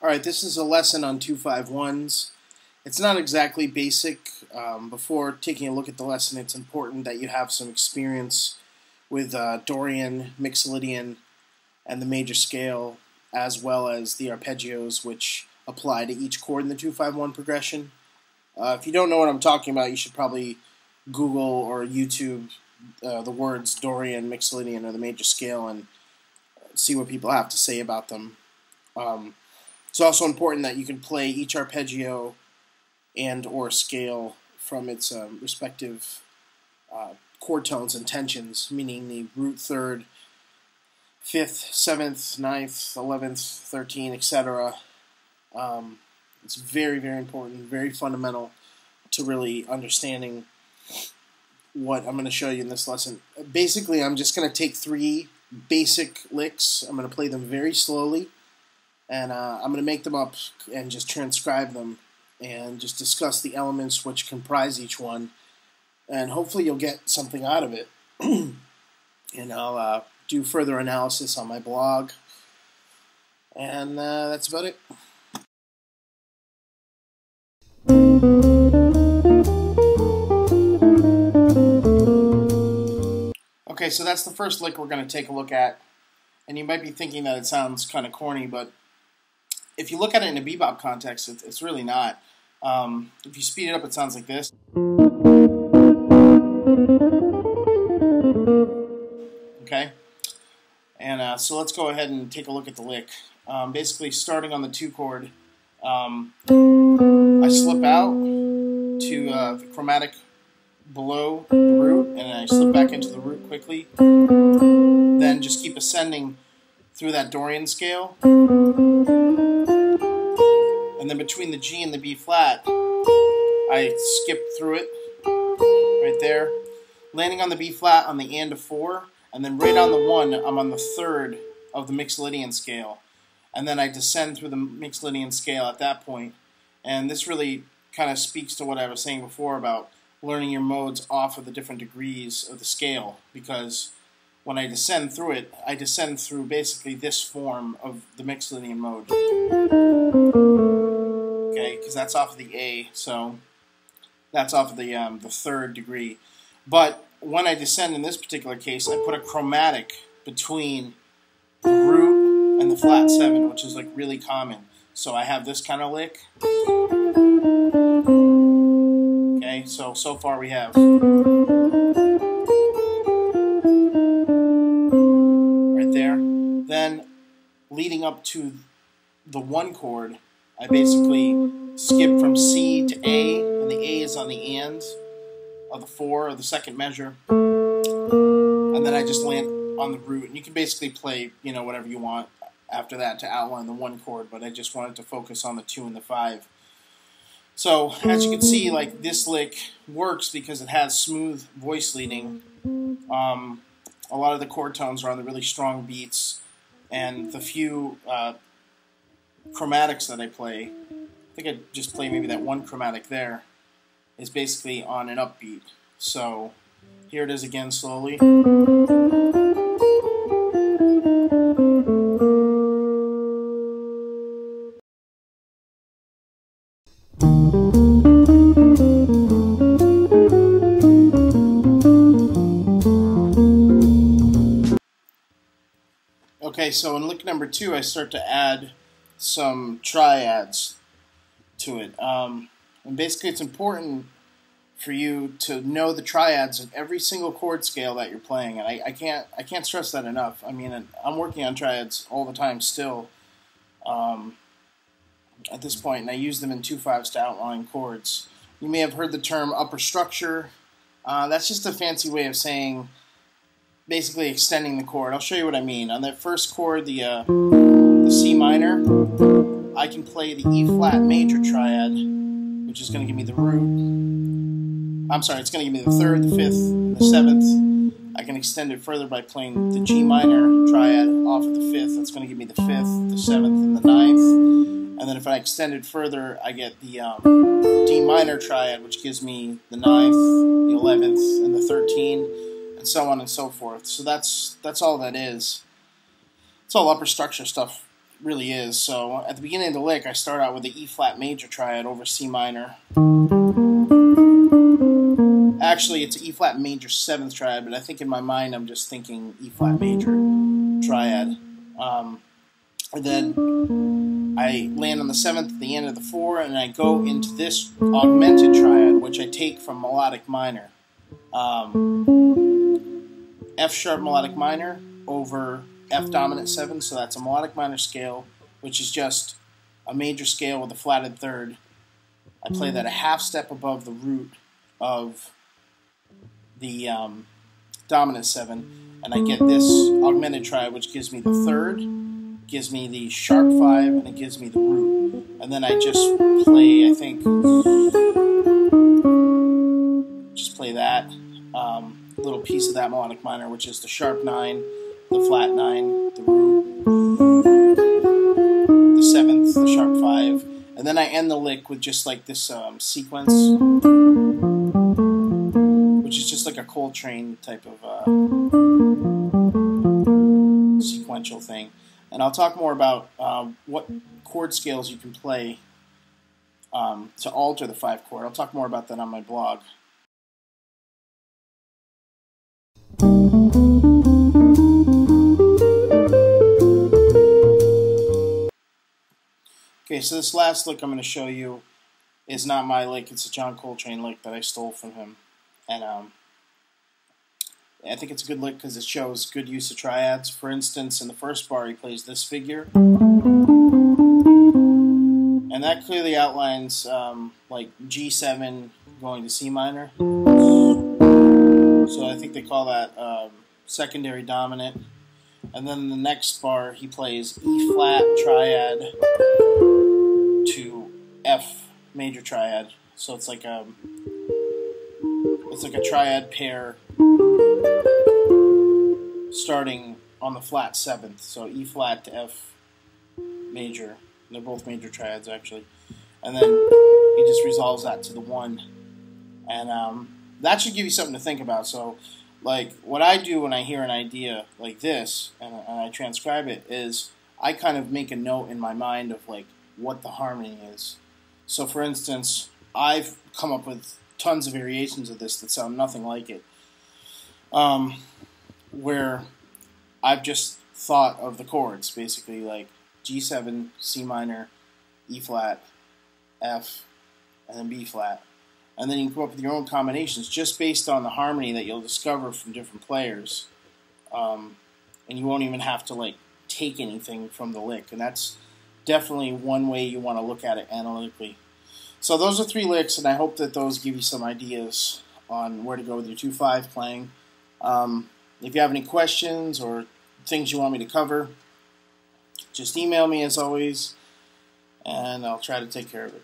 Alright, this is a lesson on 2-5-1s. It's not exactly basic. Before taking a look at the lesson, it's important that you have some experience with Dorian, Mixolydian, and the major scale, as well as the arpeggios, which apply to each chord in the 2-5-1 progression. If you don't know what I'm talking about, you should probably Google or YouTube the words Dorian, Mixolydian, or the major scale and see what people have to say about them. It's also important that you can play each arpeggio and or scale from its respective chord tones and tensions, meaning the root third, 5th, 7th, 9th, 11th, 13th, etc. It's very, very important, very fundamental to really understanding what I'm going to show you in this lesson. Basically, I'm just going to take 3 basic licks. I'm going to play them very slowly, and I'm going to make them up and just transcribe them and just discuss the elements which comprise each one, and hopefully you'll get something out of it. And I'll do further analysis on my blog, and that's about it. Okay, so that's the first lick we're going to take a look at, and you might be thinking that it sounds kind of corny, but if you look at it in a bebop context, it's really not. If you speed it up, it sounds like this. Okay, and so let's go ahead and take a look at the lick. Basically, starting on the 2 chord, I slip out to the chromatic below the root, and I slip back into the root quickly. Then just keep ascending through that Dorian scale. And then between the G and the B flat, I skip through it right there, landing on the B flat on the and of 4, and then right on the 1, I'm on the 3rd of the Mixolydian scale. And then I descend through the Mixolydian scale at that point. And this really kind of speaks to what I was saying before about learning your modes off of the different degrees of the scale, because when I descend through it, I descend through basically this form of the Mixolydian mode. Okay, because that's off of the A, so that's off of the 3rd degree. But when I descend in this particular case, I put a chromatic between the root and the flat 7, which is like really common. So I have this kind of lick. Okay, so far we have right there. Then leading up to the 1 chord, I basically skip from C to A, and the A is on the and of the 4, or the 2nd measure, and then I just land on the root. And you can basically play, you know, whatever you want after that to outline the 1 chord, but I just wanted to focus on the 2 and the 5. So, as you can see, like, this lick works because it has smooth voice leading. A lot of the chord tones are on the really strong beats, and the few chromatics that I play, I think I just play maybe that 1 chromatic there, is basically on an upbeat. So, here it is again slowly. Okay, so in lick number 2, I start to add some triads to it. And basically, it's important for you to know the triads of every single chord scale that you're playing. And I can't stress that enough. I mean, I'm working on triads all the time still at this point, and I use them in 2/5s to outline chords. You may have heard the term upper structure. That's just a fancy way of saying basically extending the chord. I'll show you what I mean. On that first chord, the the C minor, I can play the E flat major triad, which is going to give me the root. I'm sorry, it's going to give me the third, the fifth, and the seventh. I can extend it further by playing the G minor triad off of the fifth. That's going to give me the fifth, the seventh, and the ninth. And then if I extend it further, I get the D minor triad, which gives me the ninth, the 11th, and the 13, and so on and so forth. So that's all that is. It's all upper structure stuff, really is. So at the beginning of the lick, I start out with the E flat major triad over C minor. Actually, it's E flat major 7th triad, but I think in my mind I'm just thinking E flat major triad. And then I land on the 7th at the end of the 4, and I go into this augmented triad, which I take from melodic minor. F sharp melodic minor over F dominant 7, so that's a melodic minor scale, which is just a major scale with a flatted third. I play that a half step above the root of the dominant 7, and I get this augmented triad, which gives me the third, gives me the sharp 5, and it gives me the root. And then I just play, I think, just play that little piece of that melodic minor, which is the sharp 9, the flat 9, the root, the 7th, the sharp 5, and then I end the lick with just like this sequence, which is just like a Coltrane type of sequential thing. And I'll talk more about what chord scales you can play to alter the 5 chord. I'll talk more about that on my blog. Okay, so this last lick I'm going to show you is not my lick. It's a John Coltrane lick that I stole from him. And I think it's a good lick because it shows good use of triads. For instance, in the first bar he plays this figure. And that clearly outlines like G7 going to C minor. So I think they call that secondary dominant. And then in the next bar he plays E flat triad to F major triad. So it's like a triad pair starting on the flat 7th. So E flat to F major. They're both major triads actually. And then he just resolves that to the 1. And that should give you something to think about. So like what I do when I hear an idea like this and I transcribe it is I kind of make a note in my mind of like what the harmony is. So for instance, I've come up with tons of variations of this that sound nothing like it, where I've just thought of the chords, basically like G7, C minor, E flat, F, and then B flat. And then you can come up with your own combinations just based on the harmony that you'll discover from different players. And you won't even have to like take anything from the lick. And that's definitely one way you want to look at it analytically. So those are 3 licks, and I hope that those give you some ideas on where to go with your 2/5 playing. If you have any questions or things you want me to cover, just email me as always, and I'll try to take care of it.